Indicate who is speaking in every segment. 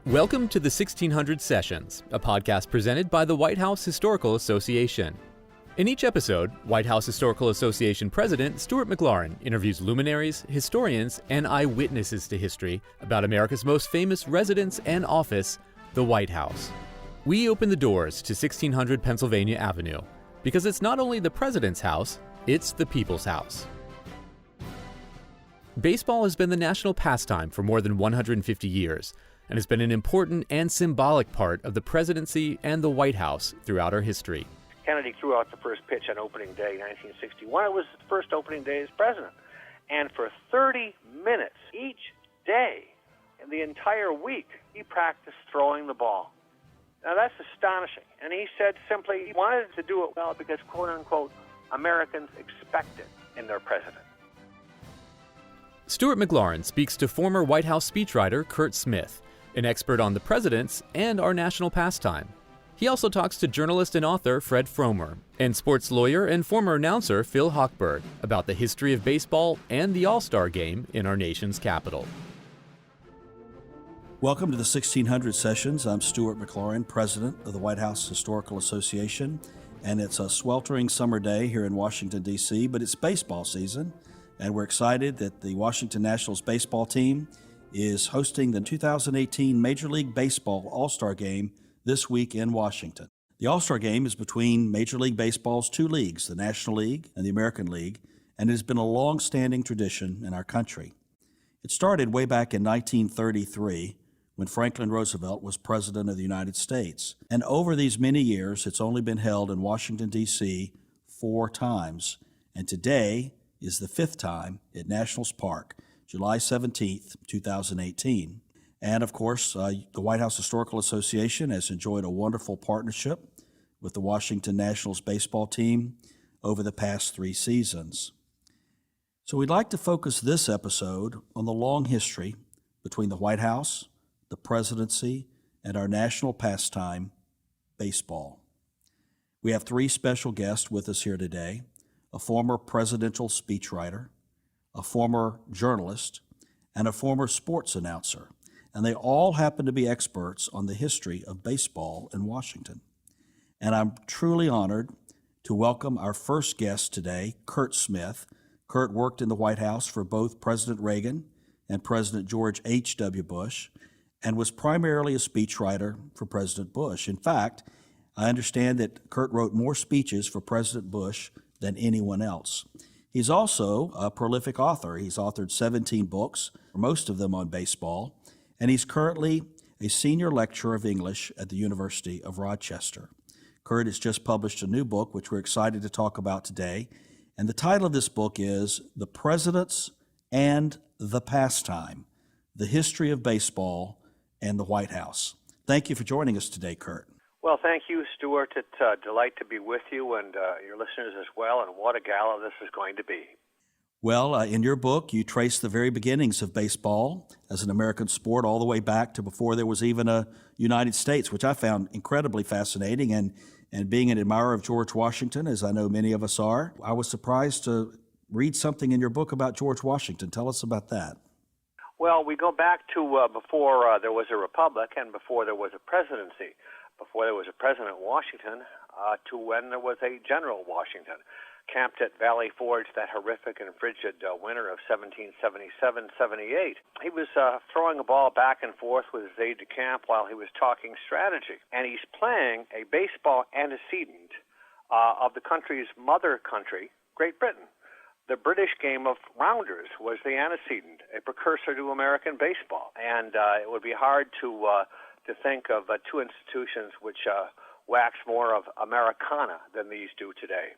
Speaker 1: Welcome to the 1600 Sessions, a podcast presented by the White House Historical Association. In each episode, White House Historical Association President Stuart McLaurin interviews luminaries, historians, and eyewitnesses to history about America's most famous residence and office, the White House. We open the doors to 1600 Pennsylvania Avenue because it's not only the president's house, it's the people's house. Baseball has been the national pastime for more than 150 years and has been an important and symbolic part of the presidency and the White House throughout our history.
Speaker 2: Kennedy threw out the first pitch on opening day, 1961. It was the first opening day as president. And for 30 minutes each day, in the entire week, he practiced throwing the ball. Now, that's astonishing. And he said simply he wanted to do it well because, quote unquote, Americans expect it in their president.
Speaker 1: Stuart McLaurin speaks to former White House speechwriter Curt Smith, an expert on the presidents and our national pastime. He also talks to journalist and author Fred Fromer and sports lawyer and former announcer Phil Hochberg about the history of baseball and the All-Star Game in our nation's capital.
Speaker 3: Welcome to the 1600 Sessions. I'm Stuart McLaurin, president of the White House Historical Association, and it's a sweltering summer day here in Washington, D.C., but it's baseball season, and we're excited that the Washington Nationals baseball team is hosting the 2018 Major League Baseball All-Star Game this week in Washington. The All-Star Game is between Major League Baseball's two leagues, the National League and the American League, and it has been a long-standing tradition in our country. It started way back in 1933 when Franklin Roosevelt was President of the United States. And over these many years, it's only been held in Washington, D.C. 4 times. And today is the 5th time at Nationals Park, July 17th, 2018. And of course, the White House Historical Association has enjoyed a wonderful partnership with the Washington Nationals baseball team over the past 3 seasons. So we'd like to focus this episode on the long history between the White House, the presidency, and our national pastime, baseball. We have 3 special guests with us here today: a former presidential speechwriter, a former journalist, and a former sports announcer. And they all happen to be experts on the history of baseball in Washington. And I'm truly honored to welcome our first guest today, Curt Smith. Curt worked in the White House for both President Reagan and President George H.W. Bush, and was primarily a speechwriter for President Bush. In fact, I understand that Curt wrote more speeches for President Bush than anyone else. He's also a prolific author. He's authored 17 books, most of them on baseball, and he's currently a senior lecturer of English at the University of Rochester. Curt has just published a new book, which we're excited to talk about today, and the title of this book is The Presidents and the Pastime: The History of Baseball and the White House. Thank you for joining us today, Curt.
Speaker 2: Well, thank you, Stuart. It's a delight to be with you and your listeners as well, and what a gala this is going to be.
Speaker 3: Well, in your book, you trace the very beginnings of baseball as an American sport all the way back to before there was even a United States, which I found incredibly fascinating. And being an admirer of George Washington, as I know many of us are, I was surprised to read something in your book about George Washington. Tell us about that.
Speaker 2: Well, we go back to before there was a republic and before there was a presidency, before there was a President Washington, to when there was a General Washington, camped at Valley Forge that horrific and frigid winter of 1777-78. He was throwing a ball back and forth with his aide-de-camp while he was talking strategy. And he's playing a baseball antecedent of the country's mother country, Great Britain. The British game of rounders was the antecedent, a precursor to American baseball. And it would be hard to think of 2 institutions which wax more of Americana than these do today.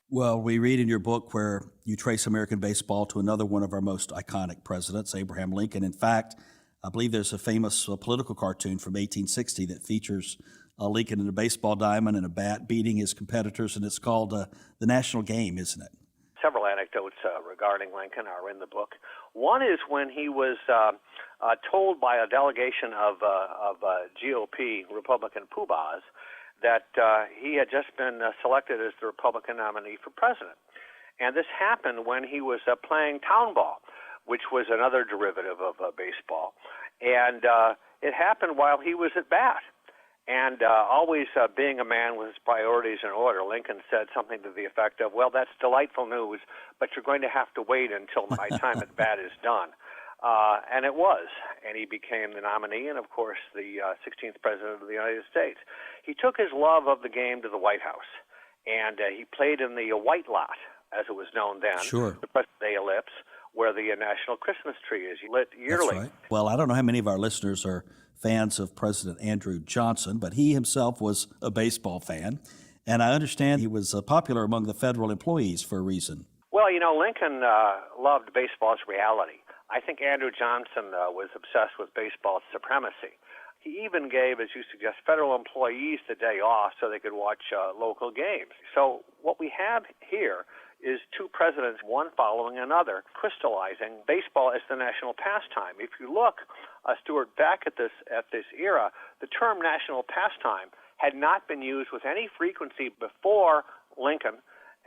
Speaker 3: Well, we read in your book where you trace American baseball to another one of our most iconic presidents, Abraham Lincoln. In fact, I believe there's a famous political cartoon from 1860 that features Lincoln in a baseball diamond and a bat beating his competitors, and it's called The National Game, isn't it?
Speaker 2: Several anecdotes regarding Lincoln are in the book. One is when he was told by a delegation of GOP Republican poobahs that he had just been selected as the Republican nominee for president. And this happened when he was playing town ball, which was another derivative of baseball. And it happened while he was at bat. And always being a man with his priorities in order, Lincoln said something to the effect of, well, that's delightful news, but you're going to have to wait until my time at bat is done. And it was. And he became the nominee and, of course, the 16th President of the United States. He took his love of the game to the White House, and he played in the White Lot, as it was known then,
Speaker 3: Sure.
Speaker 2: the present day ellipse, where the national Christmas tree is lit yearly.
Speaker 3: That's right. Well, I don't know how many of our listeners are fans of President Andrew Johnson, but he himself was a baseball fan, and I understand he was popular among the federal employees for a reason.
Speaker 2: Well, Lincoln loved baseball's reality. I think Andrew Johnson was obsessed with baseball's supremacy. He even gave, as you suggest, federal employees the day off so they could watch local games. So what we have here is two presidents, one following another, crystallizing baseball as the national pastime. If you look, Stuart, back at this era, the term national pastime had not been used with any frequency before Lincoln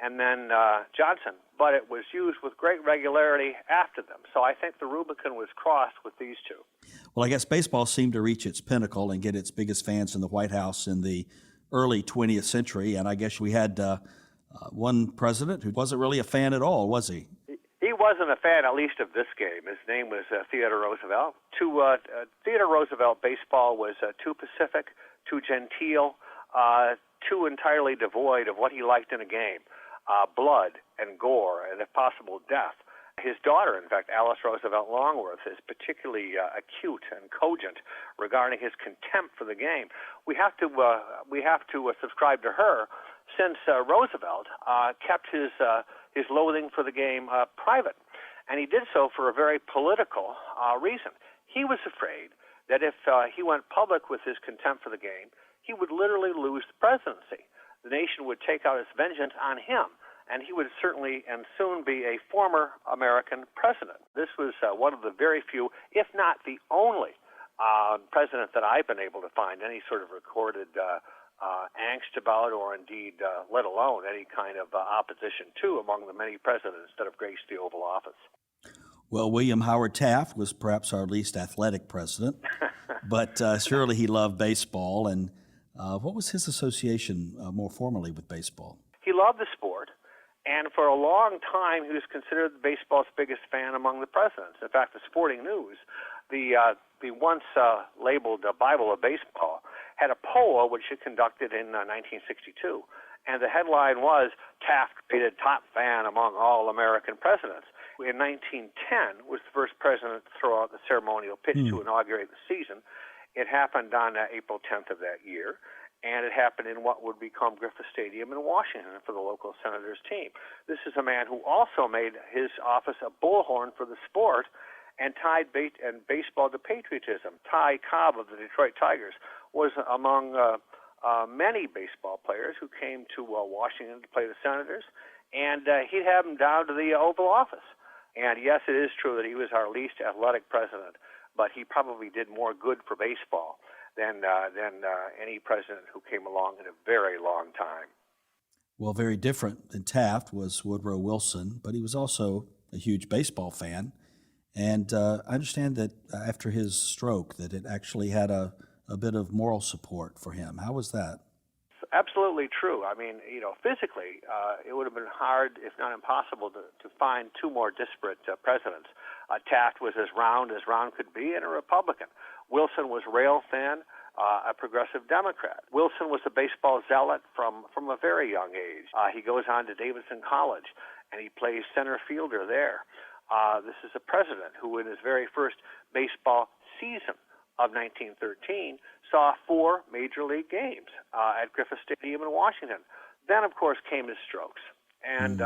Speaker 2: and then Johnson, but it was used with great regularity after them. So I think the Rubicon was crossed with these two.
Speaker 3: Well, I guess baseball seemed to reach its pinnacle and get its biggest fans in the White House in the early 20th century, and I guess we had one president who wasn't really a fan at all, was he?
Speaker 2: He wasn't a fan, at least, of this game. His name was Theodore Roosevelt. To Theodore Roosevelt, baseball was too pacific, too genteel, too entirely devoid of what he liked in a game. Blood and gore and, if possible, death. His daughter, in fact, Alice Roosevelt Longworth, is particularly acute and cogent regarding his contempt for the game. We have to subscribe to her, since Roosevelt kept his loathing for the game private, and he did so for a very political reason. He was afraid that if he went public with his contempt for the game, he would literally lose the presidency. The nation would take out its vengeance on him, and he would certainly and soon be a former American president. This was one of the very few, if not the only, president that I've been able to find any sort of recorded angst about, or indeed, let alone any kind of opposition to, among the many presidents that have graced the Oval Office.
Speaker 3: Well, William Howard Taft was perhaps our least athletic president, but surely he loved baseball. And what was his association more formally with baseball? He
Speaker 2: loved the sport, and for a long time he was considered baseball's biggest fan among the presidents. In fact, the Sporting News, the once labeled Bible of Baseball, had a poll which it conducted in 1962, and the headline was, Taft rated top fan among all American presidents. In 1910 was the first president to throw out the ceremonial pitch to inaugurate the season. It happened on April 10th of that year, and it happened in what would become Griffith Stadium in Washington for the local Senators team. This is a man who also made his office a bullhorn for the sport and tied baseball to patriotism. Ty Cobb of the Detroit Tigers was among many baseball players who came to Washington to play the Senators, and he'd have them down to the Oval Office. And yes, it is true that he was our least athletic president, but he probably did more good for baseball than any president who came along in a very long time. Well, very different than Taft was Woodrow Wilson, but he was also a huge baseball fan. And I understand that after his stroke that it actually had a bit of moral support for him. How was that? Absolutely true. I mean, physically, it would have been hard, if not impossible, to find two more disparate presidents. Taft was as round could be, and a Republican. Wilson was rail thin, a progressive Democrat. Wilson was a baseball zealot from a very young age. He goes on to Davidson College, and he plays center fielder there. This is a president who, in his very first baseball season of 1913, saw 4 major league games at Griffith Stadium in Washington. Then, of course, came his strokes, and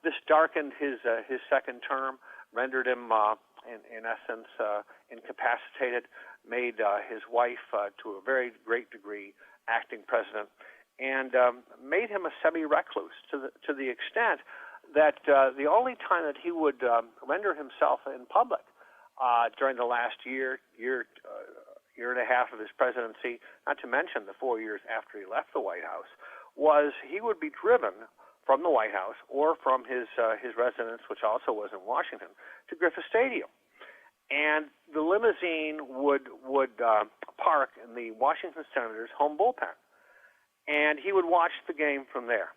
Speaker 2: this darkened his second term, rendered him, in essence, incapacitated, made his wife, to a very great degree, acting president, and made him a semi-recluse to the extent that the only time that he would render himself in public during the last year year and a half of his presidency, not to mention the 4 years after he left the White House, was he would be driven from the White House or from his residence, which also was in Washington, to Griffith Stadium. And the limousine would park in the Washington Senators' home bullpen, and he would watch the game from there.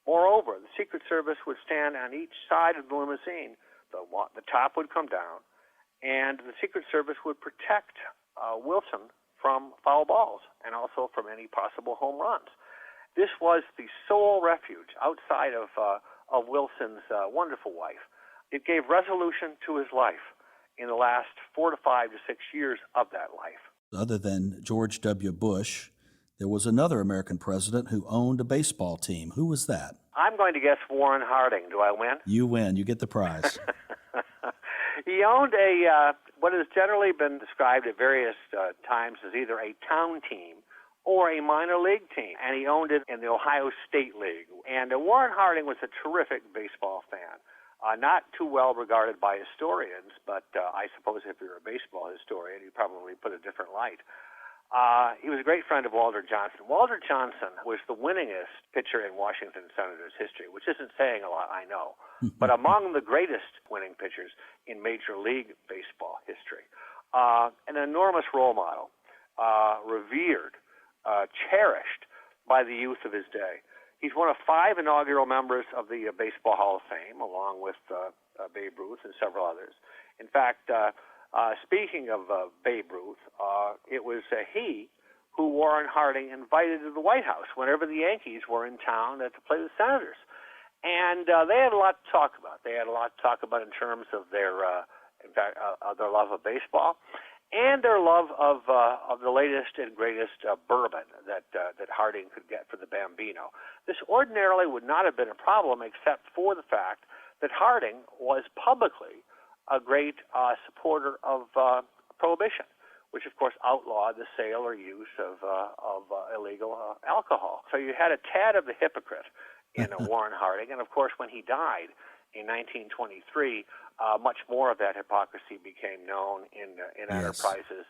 Speaker 2: Moreover, the Secret Service would stand on each side of the limousine. The top would come down, and the Secret Service would protect Wilson from foul balls and also from any possible home runs. This was the sole refuge outside of Wilson's wonderful wife. It gave resolution to his life in the last 4 to 5 to 6 years of that life.
Speaker 3: Other than George W. Bush, there was another American president who owned a baseball team. Who was that?
Speaker 2: I'm going to guess Warren Harding. Do I win?
Speaker 3: You win. You get the prize.
Speaker 2: He owned what has generally been described at various times as either a town team or a minor league team, and he owned it in the Ohio State League. And Warren Harding was a terrific baseball fan. Not too well regarded by historians, but I suppose if you're a baseball historian, you probably put a different light. He was a great friend of Walter Johnson. Walter Johnson was the winningest pitcher in Washington Senators history, which isn't saying a lot, I know, but among the greatest winning pitchers in Major League Baseball history. An enormous role model, revered, cherished by the youth of his day. He's one of 5 inaugural members of the Baseball Hall of Fame, along with Babe Ruth and several others. In fact, speaking of Babe Ruth, it was he who Warren Harding invited to the White House whenever the Yankees were in town to play the Senators. And they had a lot to talk about. They had a lot to talk about in terms of their love of baseball and their love of the latest and greatest bourbon that Harding could get for the Bambino. This ordinarily would not have been a problem except for the fact that Harding was publicly a great supporter of prohibition, which of course outlawed the sale or use of illegal alcohol. So you had a tad of the hypocrite in Warren Harding, and of course when he died in 1923, much more of that hypocrisy became known in enterprises,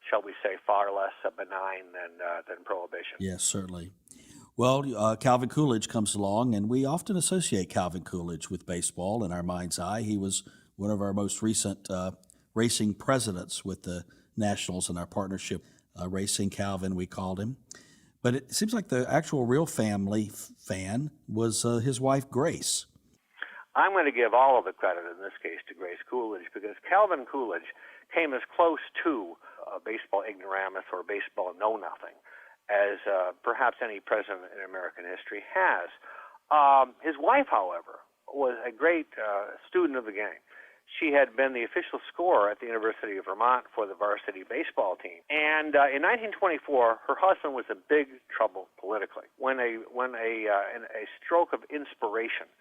Speaker 2: shall we say, far less benign than prohibition.
Speaker 3: Yes, certainly. Well, Calvin Coolidge comes along, and we often associate Calvin Coolidge with baseball in our mind's eye. He was one of our most recent racing presidents with the Nationals in our partnership. Racing Calvin, we called him. But it seems like the actual real family fan was his wife, Grace.
Speaker 2: I'm going to give all of the credit in this case to Grace Coolidge, because Calvin Coolidge came as close to a baseball ignoramus or baseball know-nothing as perhaps any president in American history has. His wife, however, was a great student of the game. She had been the official scorer at the University of Vermont for the varsity baseball team. And in 1924, her husband was in big trouble politically when a stroke of inspiration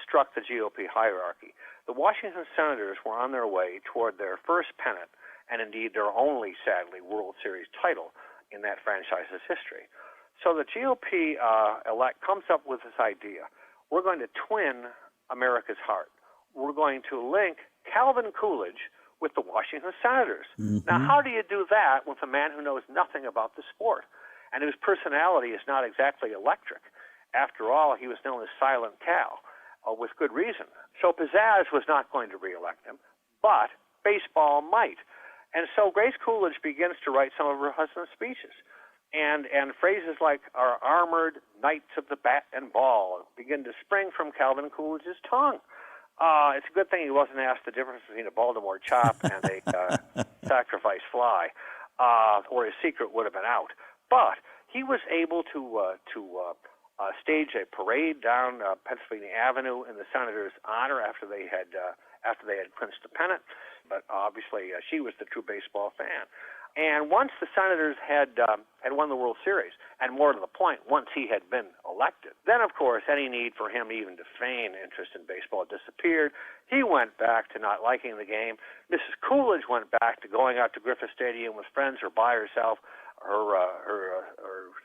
Speaker 2: struck the GOP hierarchy. The Washington Senators were on their way toward their first pennant, and indeed their only, sadly, World Series title in that franchise's history. So the GOP elect comes up with this idea. We're going to twin America's heart. We're going to link Calvin Coolidge with the Washington Senators. Mm-hmm. Now, how do you do that with a man who knows nothing about the sport and whose personality is not exactly electric? After all, he was known as Silent Cal, with good reason. So pizzazz was not going to reelect him, but baseball might. And so Grace Coolidge begins to write some of her husband's speeches. And phrases like our armored knights of the bat and ball begin to spring from Calvin Coolidge's tongue. It's a good thing he wasn't asked the difference between a Baltimore chop and a sacrifice fly, or his secret would have been out. But he was able to stage a parade down Pennsylvania Avenue in the Senators' honor after they had clinched the pennant. But obviously, she was the true baseball fan. And once the Senators had won the World Series, and more to the point, once he had been elected, then, of course, any need for him even to feign interest in baseball disappeared. He went back to not liking the game. Mrs. Coolidge went back to going out to Griffith Stadium with friends or by herself, her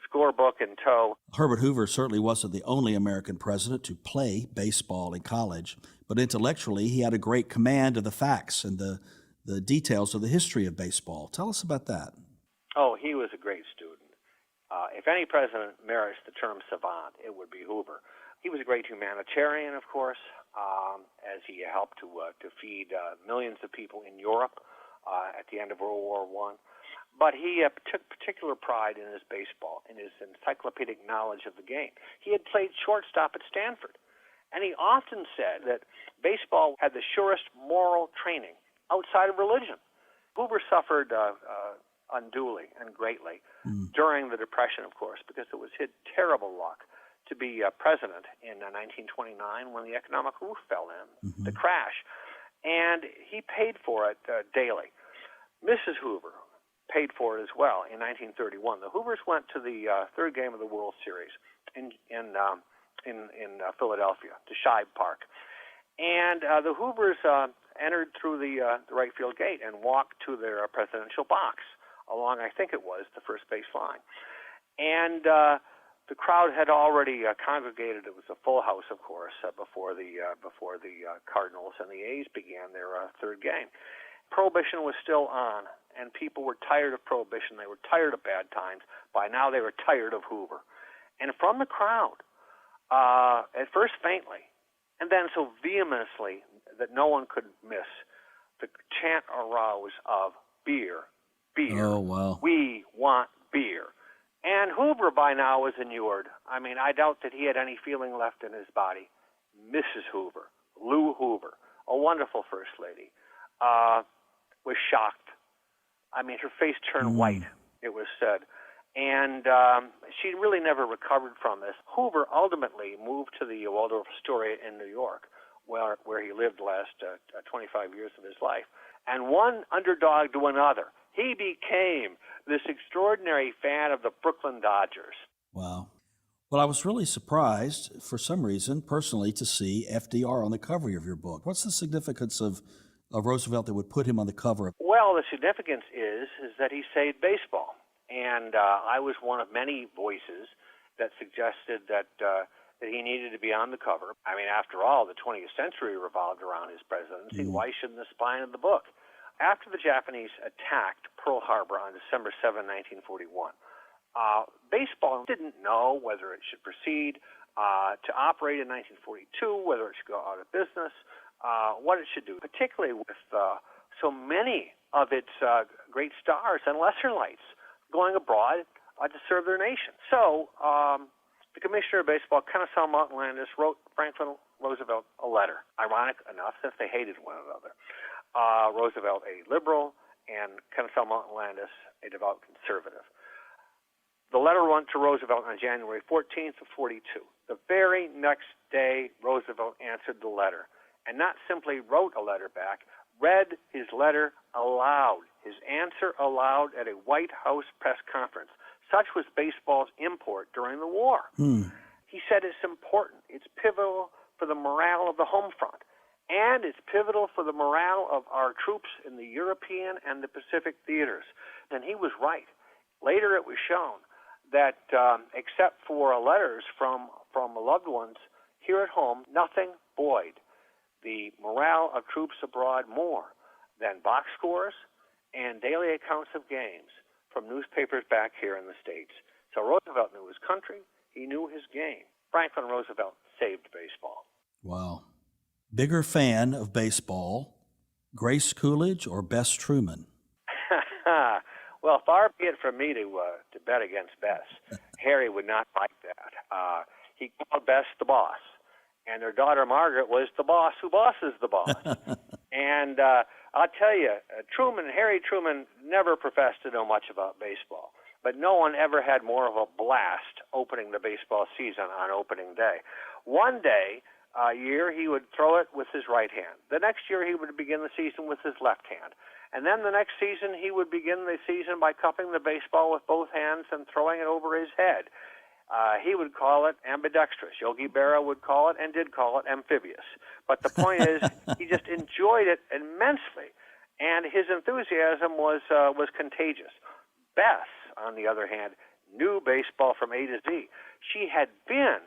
Speaker 2: scorebook in tow.
Speaker 3: Herbert Hoover certainly wasn't the only American president to play baseball in college, but intellectually he had a great command of the facts and the the details of the history of baseball. Tell us about that.
Speaker 2: Oh, he was a great student. If any president merits the term savant, it would be Hoover. He was a great humanitarian, of course, as he helped to feed millions of people in Europe at the end of World War I. But he took particular pride in his baseball, in his encyclopedic knowledge of the game. He had played shortstop at Stanford, and he often said that baseball had the surest moral training outside of religion. Hoover suffered unduly and greatly during the Depression, of course, because it was his terrible luck to be president in 1929 when the economic roof fell in, the crash. And he paid for it daily. Mrs. Hoover paid for it as well in 1931. The Hoovers went to the third game of the World Series in Philadelphia, to Shibe Park. And the Hoovers entered through the right field gate and walked to their presidential box along, I think it was, the first base line. And the crowd had already congregated. It was a full house, of course, before the Cardinals and the A's began their third game. Prohibition was still on, and people were tired of Prohibition. They were tired of bad times. By now, they were tired of Hoover. And from the crowd, at first faintly, and then so vehemently that no one could miss, the chant arose of beer, beer.
Speaker 3: Oh, wow.
Speaker 2: We want beer. And Hoover by now was inured. I mean, I doubt that he had any feeling left in his body. Mrs. Hoover, Lou Hoover, a wonderful first lady, was shocked. I mean, her face turned white, it was said. And she really never recovered from this. Hoover ultimately moved to the Waldorf Astoria in New York, where he lived the last 25 years of his life. And one underdog to another, he became this extraordinary fan of the Brooklyn Dodgers.
Speaker 3: Wow. Well, I was really surprised, for some reason, personally, to see FDR on the cover of your book. What's the significance of Roosevelt that would put him on the cover?
Speaker 2: Well, the significance is that he saved baseball. And I was one of many voices that suggested that he needed to be on the cover. I mean, after all, the 20th century revolved around his presidency. Why shouldn't the spine of the book? After the Japanese attacked Pearl Harbor on December 7, 1941, baseball didn't know whether it should proceed to operate in 1942, whether it should go out of business, what it should do, particularly with so many of its great stars and lesser lights going abroad to serve their nation. So the commissioner of baseball, Kennesaw Mountain Landis, wrote Franklin Roosevelt a letter. Ironic enough, since they hated one another. Roosevelt, a liberal, and Kennesaw Mountain Landis, a devout conservative. The letter went to Roosevelt on January 14th of 42. The very next day, Roosevelt answered the letter, and not simply wrote a letter back, read his letter aloud, his answer aloud at a White House press conference. Such was baseball's import during the war. He said it's important, it's pivotal for the morale of the home front, and it's pivotal for the morale of our troops in the European and the Pacific theaters. And he was right. Later it was shown that except for letters from loved ones here at home, nothing buoyed the morale of troops abroad more than box scores and daily accounts of games from newspapers back here in the States. So Roosevelt knew his country. He knew his game. Franklin Roosevelt saved baseball.
Speaker 3: Wow. Bigger fan of baseball, Grace Coolidge or Bess Truman?
Speaker 2: Well, far be it from me to bet against Bess. Harry would not like that. He called Bess the boss, and their daughter Margaret was the boss who bosses the boss. And I'll tell you, Harry Truman never professed to know much about baseball, but no one ever had more of a blast opening the baseball season on opening day. One day, a year, he would throw it with his right hand. The next year, he would begin the season with his left hand. And then the next season, he would begin the season by cupping the baseball with both hands and throwing it over his head. He would call it ambidextrous. Yogi Berra would call it, and did call it, amphibious. But the point is, he just enjoyed it immensely, and his enthusiasm was contagious. Bess, on the other hand, knew baseball from A to Z. She had been,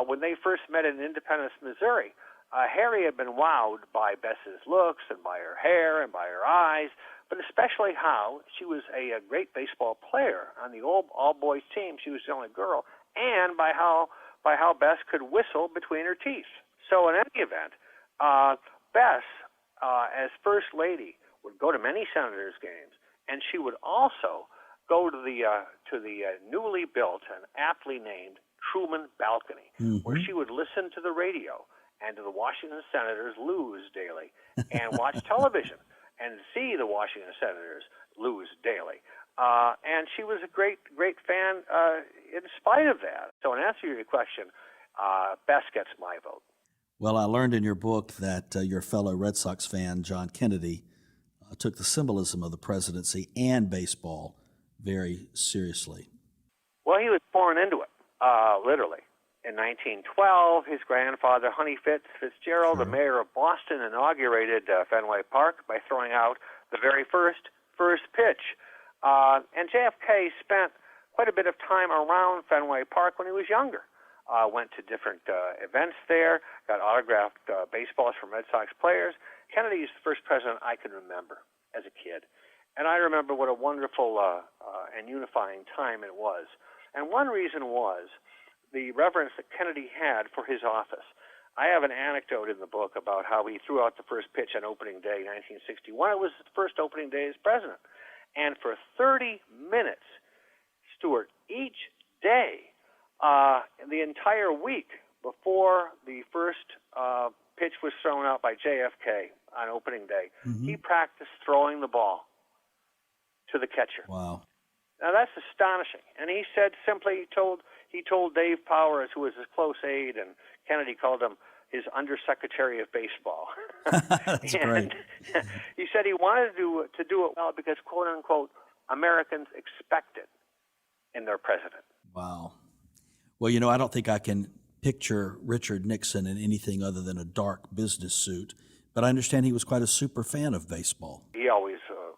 Speaker 2: when they first met in Independence, Missouri, Harry had been wowed by Bess's looks and by her hair and by her eyes, but especially how she was a great baseball player on the all-boys team. She was the only girl, and by how Bess could whistle between her teeth. So in any event, Bess, as First Lady, would go to many Senators' games, and she would also go to the newly built and aptly named Truman Balcony, where she would listen to the radio and to the Washington Senators lose daily, and watch television and see the Washington Senators lose daily. And she was a great fan in spite of that. So in answer to your question, Bess gets my vote.
Speaker 3: Well, I learned in your book that your fellow Red Sox fan, John Kennedy, took the symbolism of the presidency and baseball very seriously.
Speaker 2: Well, he was born into it, literally. In 1912, his grandfather, Honey Fitzgerald, the mayor of Boston, inaugurated Fenway Park by throwing out the very first pitch. And JFK spent quite a bit of time around Fenway Park when he was younger. Went to different events there, got autographed baseballs from Red Sox players. Kennedy is the first president I can remember as a kid. And I remember what a wonderful and unifying time it was. And one reason was the reverence that Kennedy had for his office. I have an anecdote in the book about how he threw out the first pitch on opening day 1961. It was his first opening day as president. And for 30 minutes, Stuart, each day, the entire week before the first pitch was thrown out by JFK on opening day, he practiced throwing the ball to the catcher.
Speaker 3: Wow.
Speaker 2: Now that's astonishing. And he said simply, he told Dave Powers, who was his close aide, and Kennedy called him his undersecretary of baseball.
Speaker 3: That's great.
Speaker 2: He said he wanted to do it well because, quote unquote, Americans expect it in their president.
Speaker 3: Wow. Well, you know, I don't think I can picture Richard Nixon in anything other than a dark business suit, but I understand he was quite a super fan of baseball.
Speaker 2: He always,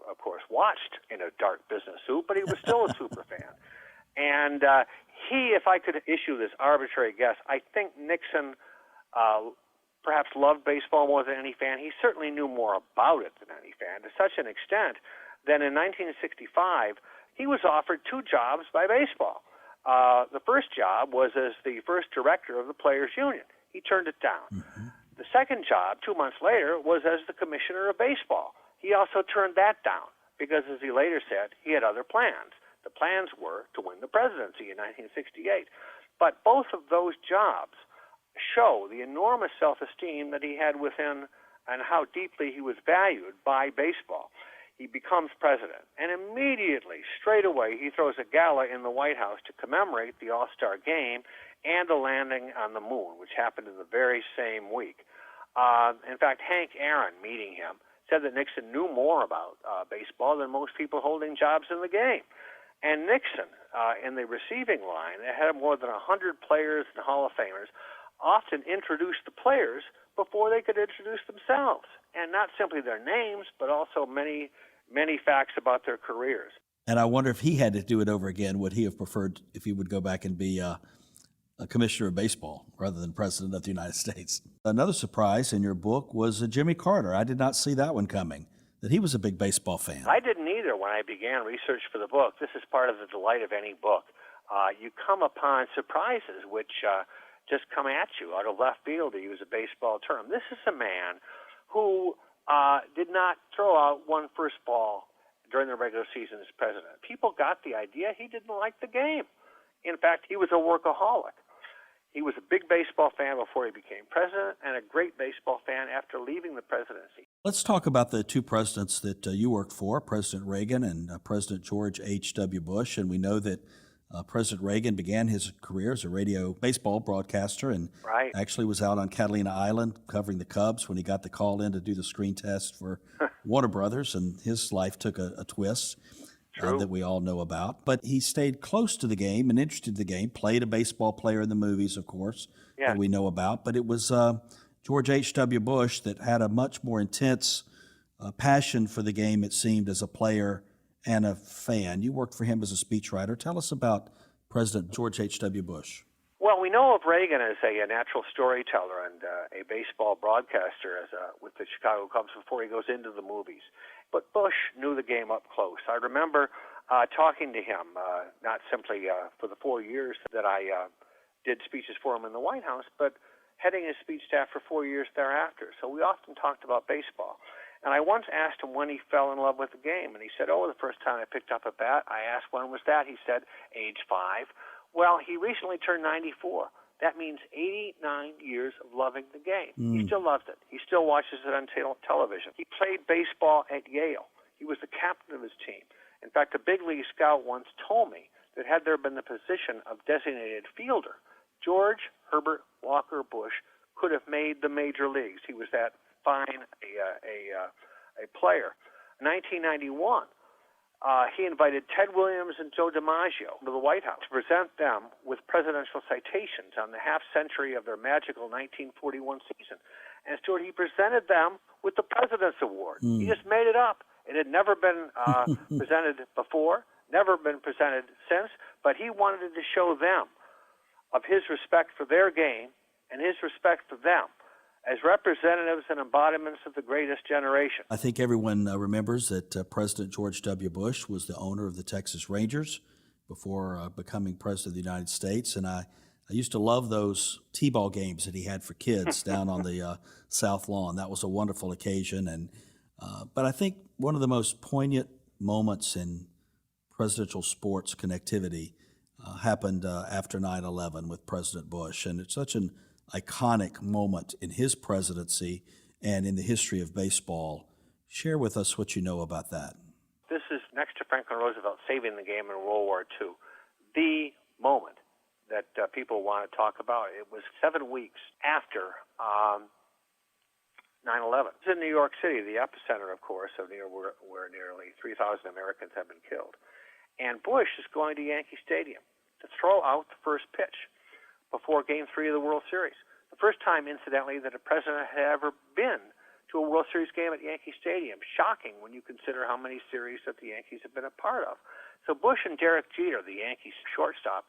Speaker 2: of course, watched in a dark business suit, but he was still a super fan. And if I could issue this arbitrary guess, I think Nixon perhaps loved baseball more than any fan. He certainly knew more about it than any fan, to such an extent that in 1965, he was offered 2 jobs by baseball. The first job was as the first director of the Players Union. He turned it down. The second job, 2 months later, was as the commissioner of baseball. He also turned that down because, as he later said, he had other plans. The plans were to win the presidency in 1968. But both of those jobs show the enormous self-esteem that he had within and how deeply he was valued by baseball. He becomes president, and immediately, straight away, he throws a gala in the White House to commemorate the All-Star Game and the landing on the moon, which happened in the very same week. In fact, Hank Aaron, meeting him, said that Nixon knew more about baseball than most people holding jobs in the game. And Nixon, in the receiving line, that had more than 100 players and Hall of Famers, often introduced the players before they could introduce themselves, and not simply their names, but also many facts about their careers.
Speaker 3: And I wonder if he had to do it over again, would he have preferred if he would go back and be a commissioner of baseball rather than president of the United States? Another surprise in your book was Jimmy Carter. I did not see that one coming, that he was a big baseball fan.
Speaker 2: I didn't either when I began research for the book. This is part of the delight of any book. You come upon surprises which just come at you out of left field, to use a baseball term. This is a man who did not throw out one first ball during the regular season as president. People got the idea he didn't like the game. In fact, he was a workaholic. He was a big baseball fan before he became president and a great baseball fan after leaving the presidency.
Speaker 3: Let's talk about the 2 presidents that you worked for, President Reagan and President George H.W. Bush. And we know that President Reagan began his career as a radio baseball broadcaster and actually was out on Catalina Island covering the Cubs when he got the call in to do the screen test for Warner Brothers, and his life took a twist that we all know about. But he stayed close to the game and interested in the game, played a baseball player in the movies, of course, that we know about. But it was George H.W. Bush that had a much more intense passion for the game, it seemed, as a player and a fan. You worked for him as a speechwriter. Tell us about President George H.W. Bush.
Speaker 2: Well, we know of Reagan as a natural storyteller and a baseball broadcaster with the Chicago Cubs before he goes into the movies. But Bush knew the game up close. I remember talking to him, not simply for the 4 years that I did speeches for him in the White House, but heading his speech staff for 4 years thereafter. So we often talked about baseball. And I once asked him when he fell in love with the game, and he said, the first time I picked up a bat. I asked, when was that? He said, age 5. Well, he recently turned 94. That means 89 years of loving the game. He still loves it. He still watches it on television. He played baseball at Yale. He was the captain of his team. In fact, a big league scout once told me that had there been the position of designated fielder, George Herbert Walker Bush could have made the major leagues. He was that fine a player. In 1991, he invited Ted Williams and Joe DiMaggio to the White House to present them with presidential citations on the half-century of their magical 1941 season. And, Stuart, he presented them with the President's Award. He just made it up. It had never been presented before, never been presented since, but he wanted to show them of his respect for their game and his respect for them as representatives and embodiments of the greatest generation.
Speaker 3: I think everyone remembers that President George W. Bush was the owner of the Texas Rangers before becoming President of the United States. And I used to love those T-ball games that he had for kids down on the South Lawn. That was a wonderful occasion. But I think one of the most poignant moments in presidential sports connectivity happened after 9/11 with President Bush. And it's such an iconic moment in his presidency and in the history of baseball. Share with us what you know about that.
Speaker 2: This is, next to Franklin Roosevelt saving the game in World War II, the moment that people want to talk about. It was 7 weeks after 9/11. It's in New York City, the epicenter, of course, of where nearly 3,000 Americans have been killed. And Bush is going to Yankee Stadium to throw out the first pitch before Game 3 of the World Series. The first time, incidentally, that a president had ever been to a World Series game at Yankee Stadium. Shocking when you consider how many series that the Yankees have been a part of. So Bush and Derek Jeter, the Yankees shortstop,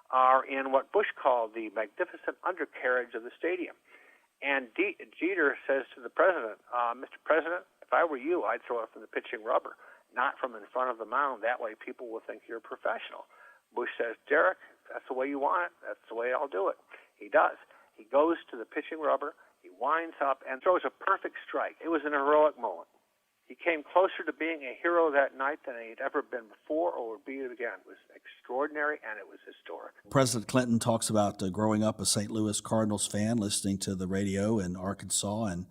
Speaker 2: are in what Bush called the magnificent undercarriage of the stadium. And Jeter says to the president, Mr. President, if I were you, I'd throw it from the pitching rubber, not from in front of the mound. That way people will think you're a professional. Bush says, Derek, that's the way you want it. That's the way I'll do it. He does. He goes to the pitching rubber. He winds up and throws a perfect strike. It was an heroic moment. He came closer to being a hero that night than he'd ever been before or would be again. It was extraordinary, and it was historic.
Speaker 3: President Clinton talks about growing up a St. Louis Cardinals fan, listening to the radio in Arkansas, and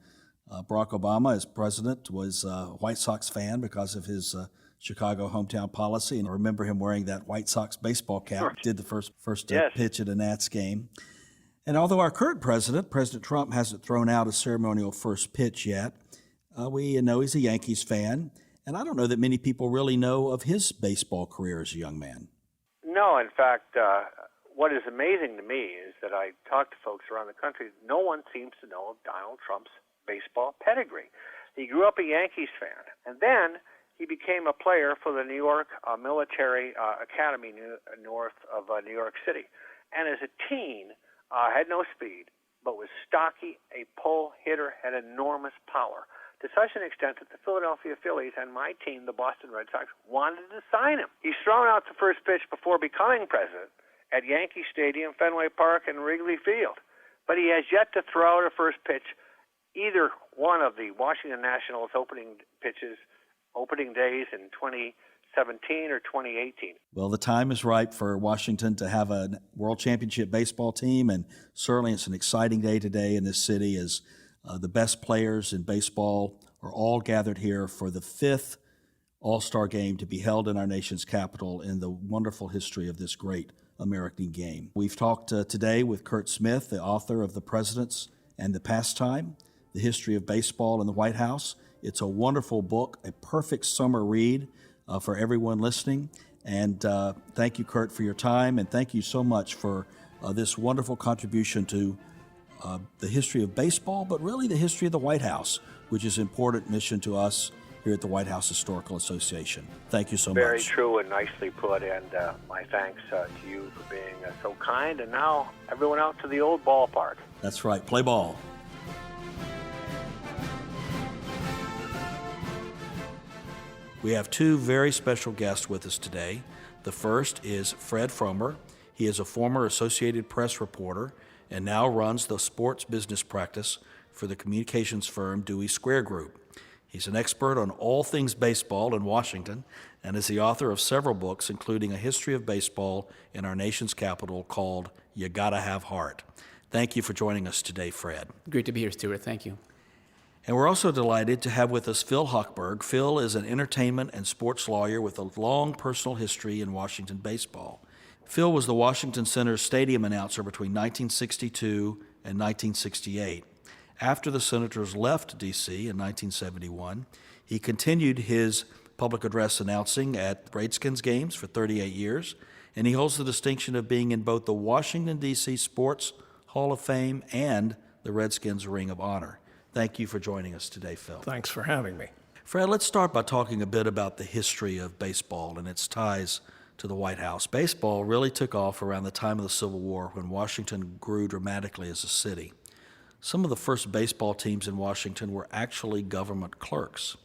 Speaker 3: Barack Obama, as president, was a White Sox fan because of his Chicago hometown policy, and I remember him wearing that White Sox baseball cap. Sure. Did the first yes. pitch at a Nats game. And although our current president, President Trump, hasn't thrown out a ceremonial first pitch yet, we know he's a Yankees fan, and I don't know that many people really know of his baseball career as a young man.
Speaker 2: No, in fact, what is amazing to me is that I talk to folks around the country, no one seems to know of Donald Trump's baseball pedigree. He grew up a Yankees fan, and then he became a player for the New York Military Academy north of New York City. And as a teen, had no speed, but was stocky, a pull hitter, had enormous power, to such an extent that the Philadelphia Phillies and my team, the Boston Red Sox, wanted to sign him. He's thrown out the first pitch before becoming president at Yankee Stadium, Fenway Park, and Wrigley Field. But he has yet to throw out a first pitch either one of the Washington Nationals opening days in 2017 or 2018.
Speaker 3: Well, the time is ripe for Washington to have a World Championship baseball team, and certainly it's an exciting day today in this city as the best players in baseball are all gathered here for the 5th All-Star game to be held in our nation's capital in the wonderful history of this great American game. We've talked today with Curt Smith, the author of The Presidents and the Pastime, The History of Baseball in the White House. It's a wonderful book, a perfect summer read for everyone listening. And thank you, Curt, for your time, and thank you so much for this wonderful contribution to the history of baseball, but really the history of the White House, which is an important mission to us here at the White House Historical Association. Thank you so much.
Speaker 2: Very true and nicely put, and my thanks to you for being so kind, and now everyone out to the old ballpark.
Speaker 3: That's right. Play ball. We have two very special guests with us today. The first is Fred Frommer. He is a former Associated Press reporter and now runs the sports business practice for the communications firm Dewey Square Group. He's an expert on all things baseball in Washington and is the author of several books, including A History of Baseball in Our Nation's Capital called You Gotta Have Heart. Thank you for joining us today, Fred.
Speaker 4: Great to be here, Stuart. Thank you.
Speaker 3: And we're also delighted to have with us Phil Hochberg. Phil is an entertainment and sports lawyer with a long personal history in Washington baseball. Phil was the Washington Senators stadium announcer between 1962 and 1968. After the Senators left D.C. in 1971, he continued his public address announcing at Redskins games for 38 years, and he holds the distinction of being in both the Washington, D.C. Sports Hall of Fame and the Redskins Ring of Honor. Thank you for joining us today, Phil.
Speaker 5: Thanks for having me.
Speaker 3: Fred, let's start by talking a bit about the history of baseball and its ties to the White House. Baseball really took off around the time of the Civil War when Washington grew dramatically as a city. Some of the first baseball teams in Washington were actually government clerks.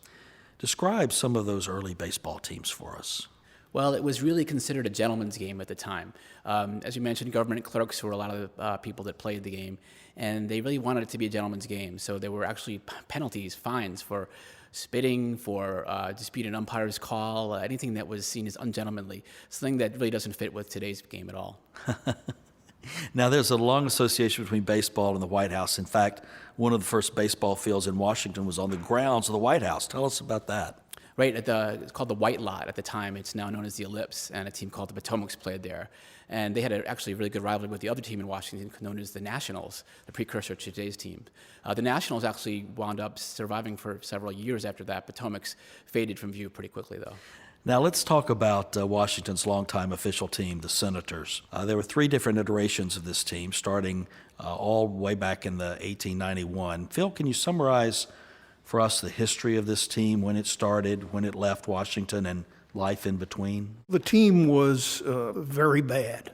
Speaker 3: Describe some of those early baseball teams for us.
Speaker 4: Well, it was really considered a gentleman's game at the time. As you mentioned, government clerks were a lot of the people that played the game, and they really wanted it to be a gentleman's game. So there were actually penalties, fines for spitting, for disputing an umpire's call, anything that was seen as ungentlemanly, something that really doesn't fit with today's game at all.
Speaker 3: Now, there's a long association between baseball and the White House. In fact, one of the first baseball fields in Washington was on the grounds of the White House. Tell us about that.
Speaker 4: Right, it's called the White Lot at the time. It's now known as the Ellipse, and a team called the Potomacs played there. And they had actually a really good rivalry with the other team in Washington known as the Nationals, the precursor to today's team. The Nationals actually wound up surviving for several years after that. Potomacs faded from view pretty quickly, though.
Speaker 3: Now let's talk about Washington's longtime official team, the Senators. There were three different iterations of this team, starting all the way back in the 1891. Phil, can you summarize for us the history of this team, when it started, when it left Washington, and life in between?
Speaker 5: The team was very bad,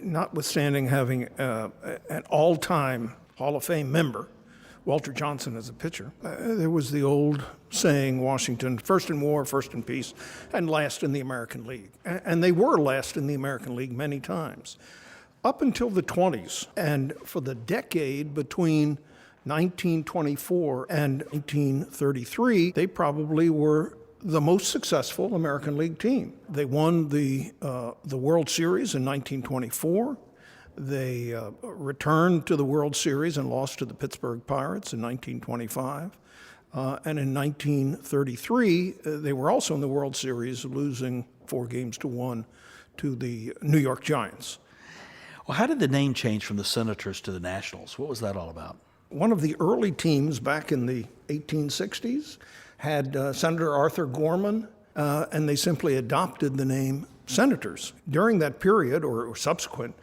Speaker 5: notwithstanding having an all-time Hall of Fame member, Walter Johnson, as a pitcher. There was the old saying, Washington, first in war, first in peace, and last in the American League. And they were last in the American League many times. Up until the 20s, and for the decade between 1924 and 1933, they probably were the most successful American League team. They won the World Series in 1924. They returned to the World Series and lost to the Pittsburgh Pirates in 1925. And in 1933, they were also in the World Series, losing 4-1 to the New York Giants.
Speaker 3: Well, how did the name change from the Senators to the Nationals? What was that all about?
Speaker 5: One of the early teams back in the 1860s had Senator Arthur Gorman, and they simply adopted the name Senators. During that period, or subsequent,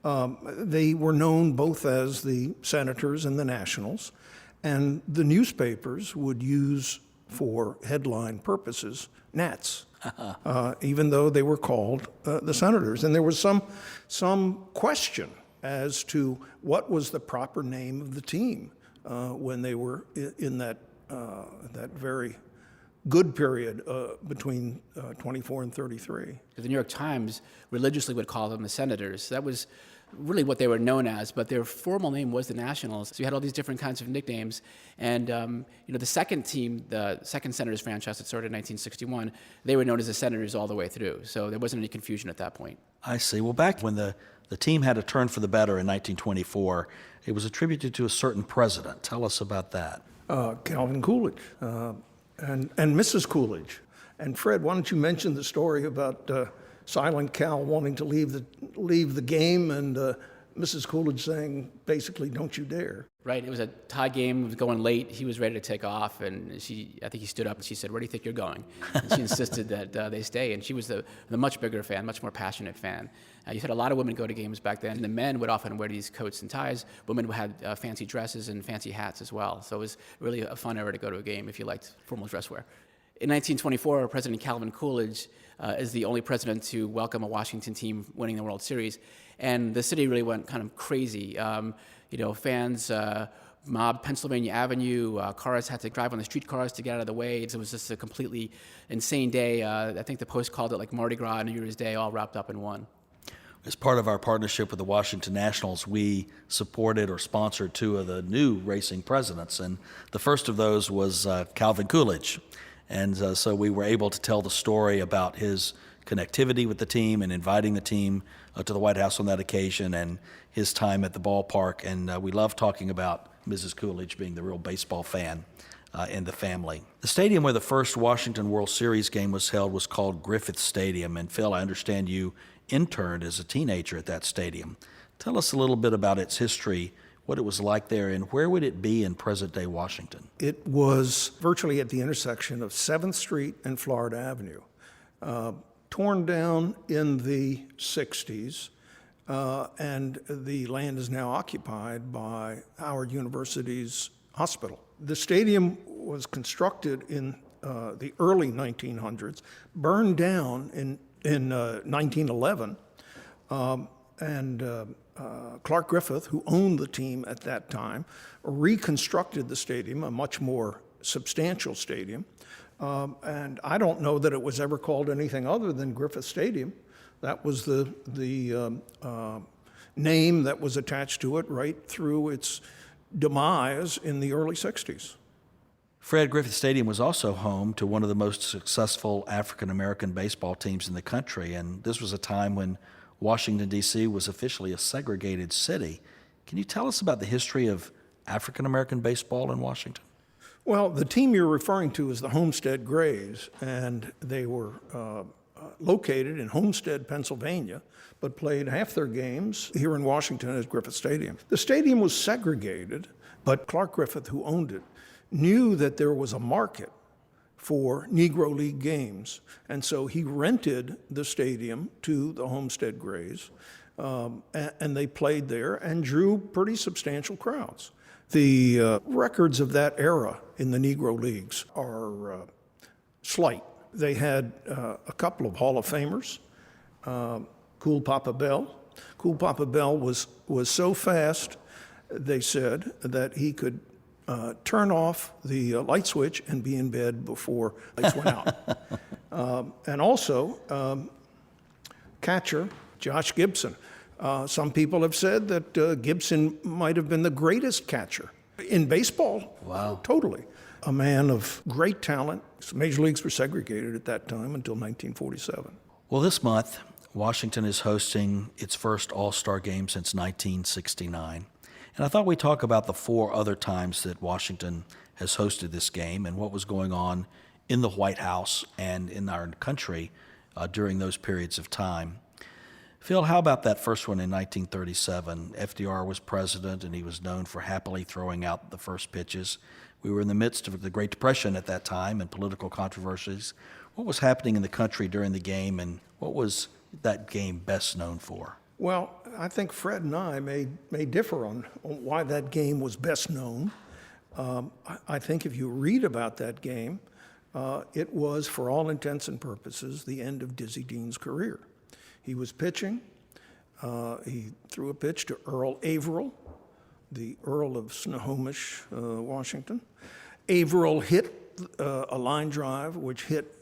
Speaker 5: they were known both as the Senators and the Nationals, and the newspapers would use, for headline purposes, Nats, even though they were called the Senators. And there was some question as to what was the proper name of the team when they were in that very good period between 24 and 33.
Speaker 4: The New York Times religiously would call them the Senators. That was really what they were known as, but their formal name was the Nationals. So you had all these different kinds of nicknames. And the second team, the second Senators franchise that started in 1961, they were known as the Senators all the way through. So there wasn't any confusion at that point.
Speaker 3: I see. Well, back when the team had a turn for the better in 1924, it was attributed to a certain president. Tell us about that.
Speaker 5: Calvin Coolidge and Mrs. Coolidge. And Fred, why don't you mention the story about Silent Cal wanting to leave the game and Mrs. Coolidge saying, basically, don't you dare.
Speaker 4: Right, it was a tie game, it was going late, he was ready to take off, and I think he stood up and she said, where do you think you're going? And she insisted that they stay, and she was the much bigger fan, much more passionate fan. You had a lot of women go to games back then. The men would often wear these coats and ties. Women had fancy dresses and fancy hats as well, so it was really a fun era to go to a game if you liked formal dress wear. In 1924, President Calvin Coolidge is the only president to welcome a Washington team winning the World Series, and the city really went kind of crazy. Fans mobbed Pennsylvania Avenue. Cars had to drive on the streetcars to get out of the way. It was just a completely insane day. I think the Post called it like Mardi Gras and New Year's Day all wrapped up in one.
Speaker 3: As part of our partnership with the Washington Nationals, we supported or sponsored two of the new racing presidents, and the first of those was Calvin Coolidge. And so we were able to tell the story about his connectivity with the team and inviting the team to the White House on that occasion and his time at the ballpark. And we love talking about Mrs. Coolidge being the real baseball fan in the family. The stadium where the first Washington World Series game was held was called Griffith Stadium. And Phil, I understand you interned as a teenager at that stadium. Tell us a little bit about its history, what it was like there, and where would it be in present-day Washington?
Speaker 5: It was virtually at the intersection of 7th Street and Florida Avenue. Torn down in the 60s, and the land is now occupied by Howard University's hospital. The stadium was constructed in the early 1900s, burned down in 1911, and Clark Griffith, who owned the team at that time, reconstructed the stadium, a much more substantial stadium. And I don't know that it was ever called anything other than Griffith Stadium. That was the name that was attached to it right through its demise in the early 60s.
Speaker 3: Fred, Griffith Stadium was also home to one of the most successful African-American baseball teams in the country, and this was a time when Washington, D.C. was officially a segregated city. Can you tell us about the history of African-American baseball in Washington?
Speaker 5: Well, the team you're referring to is the Homestead Grays, and they were located in Homestead, Pennsylvania, but played half their games here in Washington at Griffith Stadium. The stadium was segregated, but Clark Griffith, who owned it, knew that there was a market for Negro League games, and so he rented the stadium to the Homestead Grays, and they played there and drew pretty substantial crowds. The records of that era in the Negro Leagues are slight. They had a couple of Hall of Famers, Cool Papa Bell. Cool Papa Bell was so fast, they said, that he could turn off the light switch and be in bed before lights went out. And also, catcher Josh Gibson. Some people have said that Gibson might have been the greatest catcher in baseball.
Speaker 3: Wow.
Speaker 5: Totally. A man of great talent. Major leagues were segregated at that time until 1947.
Speaker 3: Well, this month, Washington is hosting its first All-Star game since 1969. And I thought we'd talk about the 4 other times that Washington has hosted this game and what was going on in the White House and in our country during those periods of time. Phil, how about that first one in 1937? FDR was president, and he was known for happily throwing out the first pitches. We were in the midst of the Great Depression at that time and political controversies. What was happening in the country during the game, and what was that game best known for?
Speaker 5: Well, I think Fred and I may differ on why that game was best known. I think if you read about that game, it was, for all intents and purposes, the end of Dizzy Dean's career. He was pitching. He threw a pitch to Earl Averill, the Earl of Snohomish, Washington. Averill hit a line drive, which hit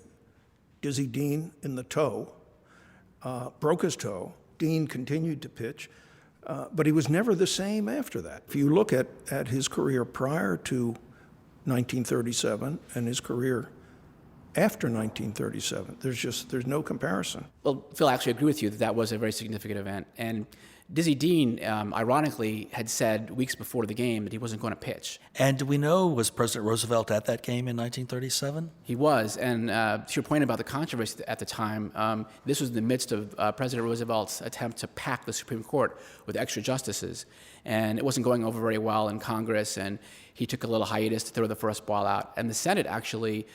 Speaker 5: Dizzy Dean in the toe, broke his toe. Dean continued to pitch, but he was never the same after that. If you look at his career prior to 1937 and his career after 1937, there's no comparison.
Speaker 4: Well, Phil, I actually agree with you that was a very significant event. And Dizzy Dean, ironically, had said weeks before the game that he wasn't going to pitch.
Speaker 3: And do we know, was President Roosevelt at that game in 1937?
Speaker 4: He was, and to your point about the controversy at the time, this was in the midst of President Roosevelt's attempt to pack the Supreme Court with extra justices, and it wasn't going over very well in Congress, and he took a little hiatus to throw the first ball out. And the Senate actually,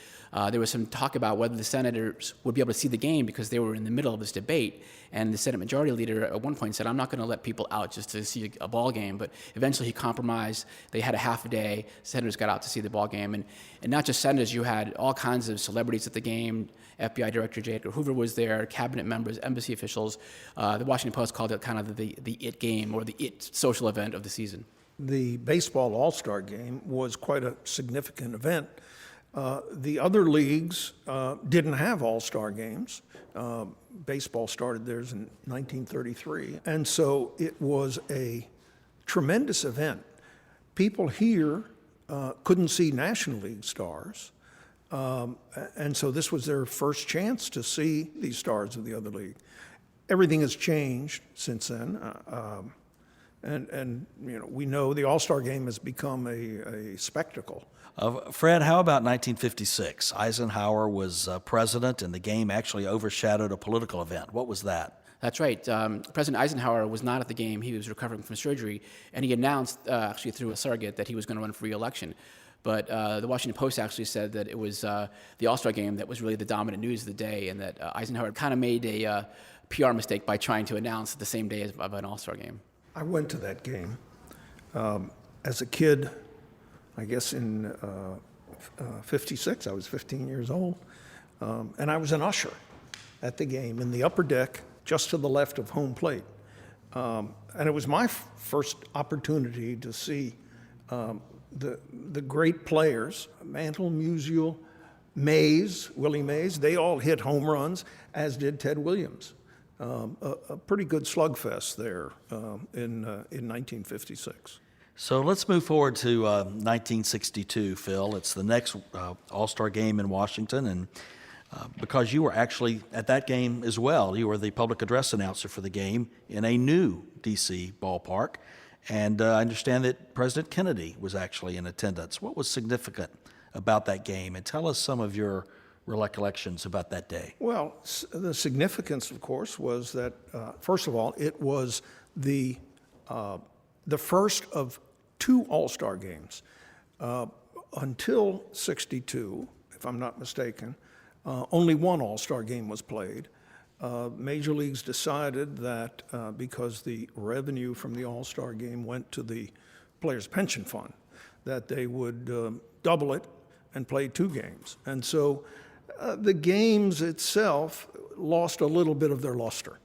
Speaker 4: there was some talk about whether the senators would be able to see the game because they were in the middle of this debate, and the Senate Majority Leader at one point said, I'm not going to let people out just to see a ball game, but eventually he compromised. They had a half a day. Senators got out to see the ball game, and not just senators, you had all kinds of celebrities at the game. FBI Director J. Edgar Hoover was there, cabinet members, embassy officials. The Washington Post called it kind of the it game or the it social event of the season.
Speaker 5: The baseball all-star game was quite a significant event. The other leagues didn't have all-star games. Baseball started theirs in 1933, and so it was a tremendous event. People here couldn't see National League stars, and so this was their first chance to see these stars of the other league. Everything has changed since then. And we know the All-Star Game has become a spectacle.
Speaker 3: Fred, how about 1956? Eisenhower was president, and the game actually overshadowed a political event. What was that?
Speaker 4: That's right. President Eisenhower was not at the game. He was recovering from surgery, and he announced, actually through a surrogate, that he was going to run for re-election. But the Washington Post actually said that it was the All-Star Game that was really the dominant news of the day, and that Eisenhower kind of made a PR mistake by trying to announce the same day of an All-Star Game.
Speaker 5: I went to that game as a kid, I guess in 56. I was 15 years old. And I was an usher at the game in the upper deck, just to the left of home plate. And it was my first opportunity to see the great players, Mantle, Musial, Mays, Willie Mays. They all hit home runs, as did Ted Williams. A pretty good slugfest there in 1956.
Speaker 3: So let's move forward to 1962, Phil. It's the next All-Star Game in Washington, and because you were actually at that game as well, you were the public address announcer for the game in a new D.C. ballpark, and I understand that President Kennedy was actually in attendance. What was significant about that game? And tell us some of your recollections about that day.
Speaker 5: Well, the significance, of course, was that, first of all, it was the first of two All-Star games. Until '62, if I'm not mistaken, only one All-Star game was played. Major leagues decided that because the revenue from the All-Star game went to the Players' Pension Fund, that they would double it and play two games. And so the games itself lost a little bit of their luster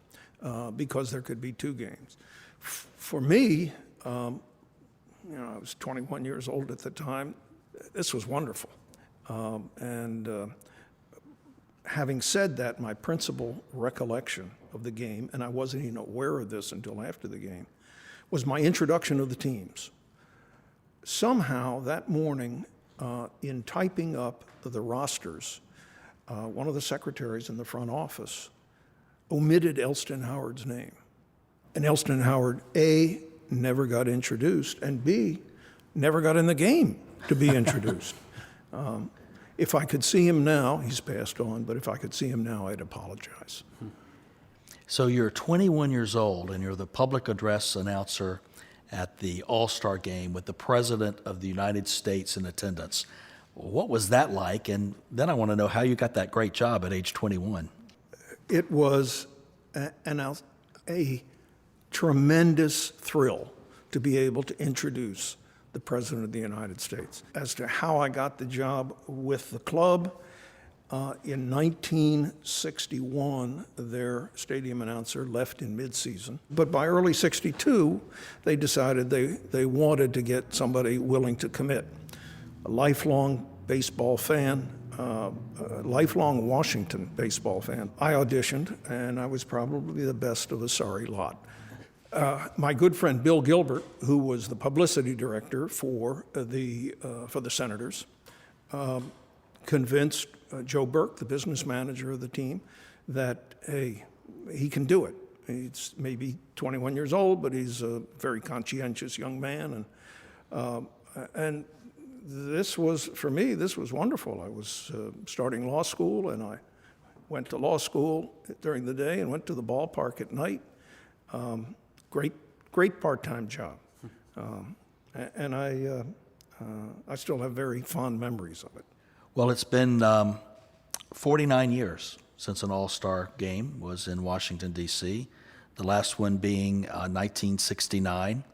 Speaker 5: because there could be two games. For me, I was 21 years old at the time. This was wonderful. Having said that, my principal recollection of the game, and I wasn't even aware of this until after the game, was my introduction of the teams. Somehow that morning, in typing up the rosters, one of the secretaries in the front office omitted Elston Howard's name. And Elston Howard, A, never got introduced, and B, never got in the game to be introduced. If I could see him now, he's passed on, but if I could see him now, I'd apologize.
Speaker 3: So you're 21 years old, and you're the public address announcer at the All-Star Game with the President of the United States in attendance. What was that like? And then I want to know how you got that great job at age 21.
Speaker 5: It was a tremendous thrill to be able to introduce the President of the United States. As to how I got the job with the club, in 1961, their stadium announcer left in midseason. But by early '62, they decided they wanted to get somebody willing to commit. A lifelong baseball fan, a lifelong Washington baseball fan. I auditioned, and I was probably the best of a sorry lot. My good friend Bill Gilbert, who was the publicity director for the Senators, convinced Joe Burke, the business manager of the team, that, hey, he can do it. He's maybe 21 years old, but he's a very conscientious young man. And this was, for me, this was wonderful. I was starting law school, and I went to law school during the day and went to the ballpark at night. Great part-time job. And I still have very fond memories of it.
Speaker 3: Well, it's been 49 years since an All-Star game was in Washington, D.C., the last one being 1969.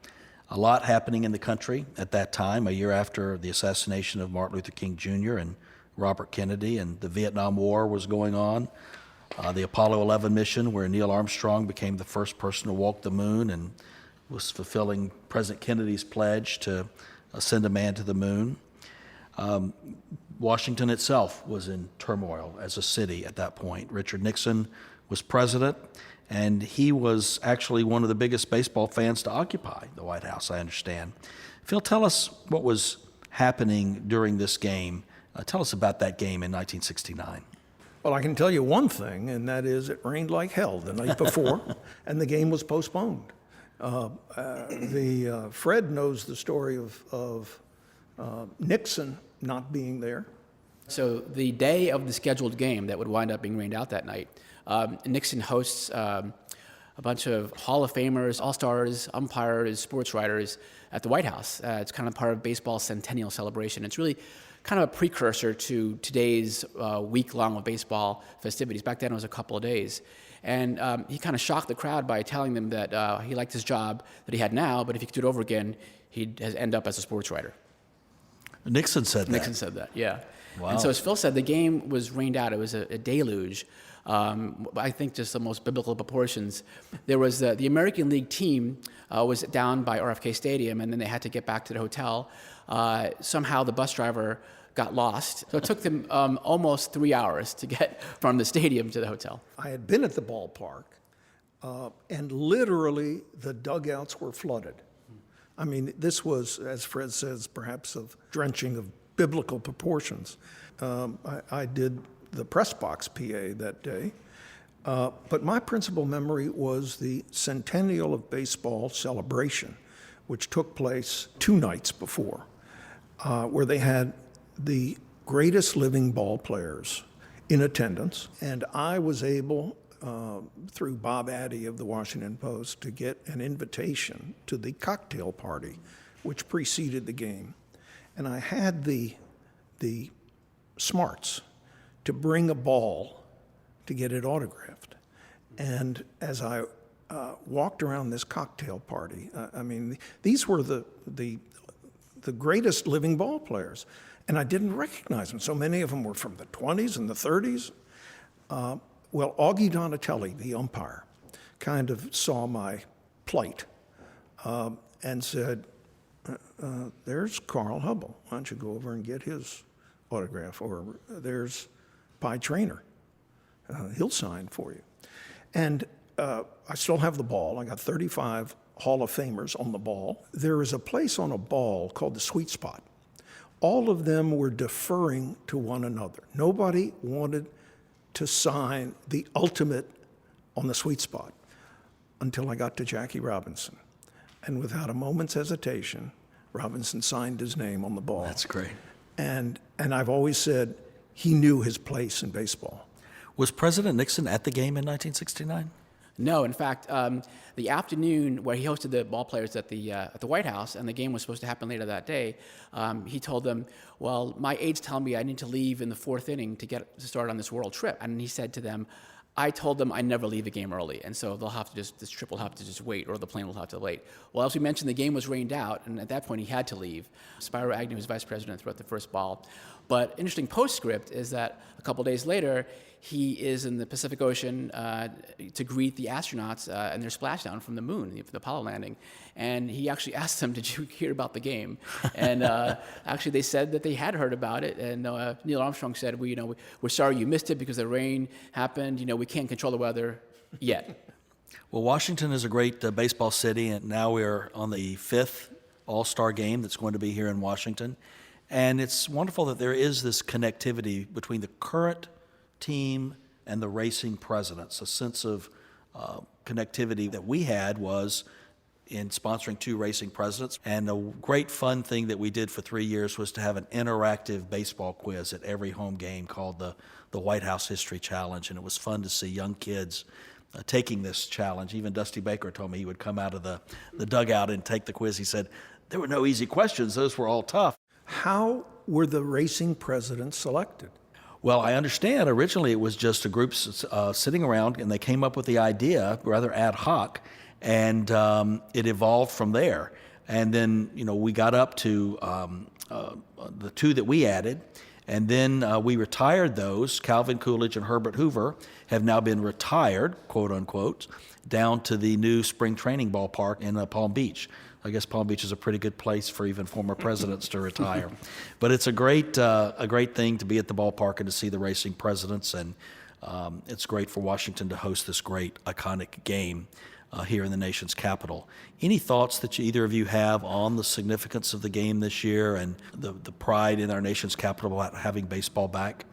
Speaker 3: A lot happening in the country at that time, a year after the assassination of Martin Luther King Jr. and Robert Kennedy, and the Vietnam War was going on. The Apollo 11 mission, where Neil Armstrong became the first person to walk the moon and was fulfilling President Kennedy's pledge to send a man to the moon. Washington itself was in turmoil as a city at that point. Richard Nixon was president, and he was actually one of the biggest baseball fans to occupy the White House, I understand. Phil, tell us what was happening during this game. Tell us about that game in 1969.
Speaker 5: Well, I can tell you one thing, and that is it rained like hell the night before, and the game was postponed. Fred knows the story of Nixon not being there.
Speaker 4: So the day of the scheduled game that would wind up being rained out that night, Nixon hosts a bunch of Hall of Famers, All-Stars, umpires, sports writers at the White House. It's kind of part of baseball's centennial celebration. It's really kind of a precursor to today's week-long of baseball festivities. Back then it was a couple of days. And he kind of shocked the crowd by telling them that he liked his job that he had now, but if he could do it over again, he'd end up as a sports writer.
Speaker 3: Nixon said that.
Speaker 4: Nixon said that, yeah.
Speaker 3: Wow.
Speaker 4: And so as Phil said, the game was rained out. It was a deluge. I think just the most biblical proportions. There was the American League team was down by RFK Stadium, and then they had to get back to the hotel. Somehow the bus driver got lost. So it took them almost 3 hours to get from the stadium to the hotel.
Speaker 5: I had been at the ballpark, and literally the dugouts were flooded. I mean, this was, as Fred says, perhaps of drenching of biblical proportions. I did the press box PA that day, but my principal memory was the Centennial of Baseball celebration, which took place 2 nights before, where they had the greatest living ball players in attendance, and I was able, through Bob Addy of the Washington Post, to get an invitation to the cocktail party, which preceded the game. And I had the smarts to bring a ball to get it autographed. And as I walked around this cocktail party, I mean, these were the greatest living ball players. And I didn't recognize them. So many of them were from the 20s and the 30s. Well, Augie Donatelli, the umpire, kind of saw my plight and said, there's Carl Hubble. Why don't you go over and get his autograph? Or there's Pie Traynor. He'll sign for you. And I still have the ball. I got 35 Hall of Famers on the ball. There is a place on a ball called the sweet spot. All of them were deferring to one another. Nobody wanted to sign the ultimate on the sweet spot until I got to Jackie Robinson. And without a moment's hesitation, Robinson signed his name on the ball.
Speaker 3: That's great.
Speaker 5: And I've always said he knew his place in baseball.
Speaker 3: Was President Nixon at the game in 1969?
Speaker 4: No, in fact, the afternoon where he hosted the ball players at the White House, and the game was supposed to happen later that day, he told them, well, my aides tell me I need to leave in the 4th inning to get to start on this world trip. And he said to them, I told them I never leave a game early, and so they'll have to this trip will have to just wait, or the plane will have to wait. Well, as we mentioned, the game was rained out, and at that point he had to leave. Spyro Agnew was vice president throughout the first ball. But interesting postscript is that a couple days later, he is in the Pacific Ocean to greet the astronauts and their splashdown from the moon, the Apollo landing. And he actually asked them, did you hear about the game? And actually they said that they had heard about it. And Neil Armstrong said, we're sorry you missed it because the rain happened. We can't control the weather yet.
Speaker 3: Well, Washington is a great baseball city, and now we're on the 5th All-Star game that's going to be here in Washington. And it's wonderful that there is this connectivity between the current team and the racing presidents, a sense of connectivity that we had was in sponsoring 2 racing presidents. And a great fun thing that we did for 3 years was to have an interactive baseball quiz at every home game called the White House History Challenge. And it was fun to see young kids taking this challenge. Even Dusty Baker told me he would come out of the dugout and take the quiz. He said, there were no easy questions. Those were all tough.
Speaker 5: How were the racing presidents selected?
Speaker 3: Well, I understand originally it was just a group sitting around, and they came up with the idea rather ad hoc, and it evolved from there. And then, we got up to the 2 that we added, and then we retired those. Calvin Coolidge and Herbert Hoover have now been retired, quote unquote, down to the new spring training ballpark in Palm Beach. I guess Palm Beach is a pretty good place for even former presidents to retire. But it's a great thing to be at the ballpark and to see the racing presidents, and it's great for Washington to host this great, iconic game here in the nation's capital. Any thoughts that either of you have on the significance of the game this year and the pride in our nation's capital about having baseball back?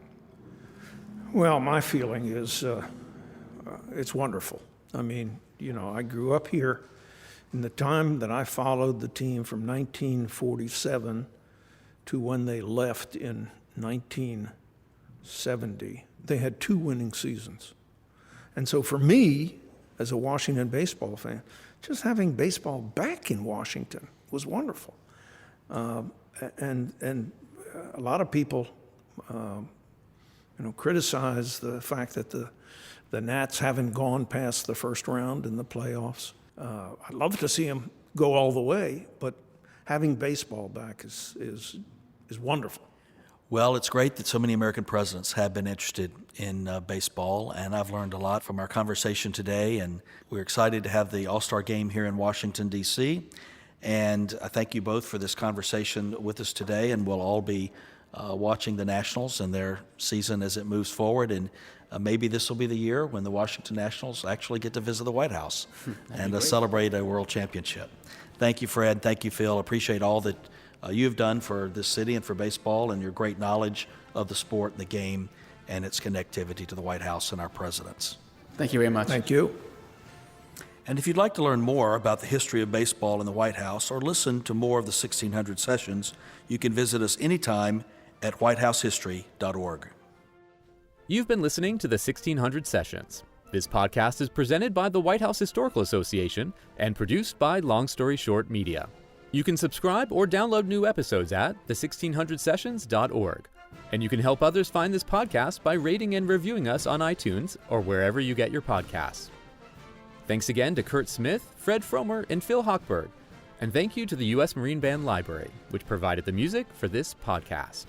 Speaker 5: Well, my feeling is it's wonderful. I mean, I grew up here. In the time that I followed the team from 1947 to when they left in 1970, they had 2 winning seasons. And so for me, as a Washington baseball fan, just having baseball back in Washington was wonderful. And a lot of people, criticize the fact that the Nats haven't gone past the first round in the playoffs. I'd love to see them go all the way, but having baseball back is wonderful.
Speaker 3: Well, it's great that so many American presidents have been interested in baseball, and I've learned a lot from our conversation today, and we're excited to have the All-Star Game here in Washington, D.C., and I thank you both for this conversation with us today, and we'll all be watching the Nationals and their season as it moves forward, and maybe this will be the year when the Washington Nationals actually get to visit the White House and celebrate a world championship. Thank you, Fred. Thank you, Phil. Appreciate all that you've done for this city and for baseball, and your great knowledge of the sport and the game and its connectivity to the White House and our presidents.
Speaker 4: Thank you very much.
Speaker 5: Thank you.
Speaker 3: And if you'd like to learn more about the history of baseball in the White House or listen to more of the 1600 sessions, you can visit us anytime at whitehousehistory.org.
Speaker 1: You've been listening to the 1600 Sessions. This podcast is presented by the White House Historical Association and produced by Long Story Short Media. You can subscribe or download new episodes at the1600sessions.org. And you can help others find this podcast by rating and reviewing us on iTunes or wherever you get your podcasts. Thanks again to Kurt Smith, Fred Fromer, and Phil Hochberg. And thank you to the U.S. Marine Band Library, which provided the music for this podcast.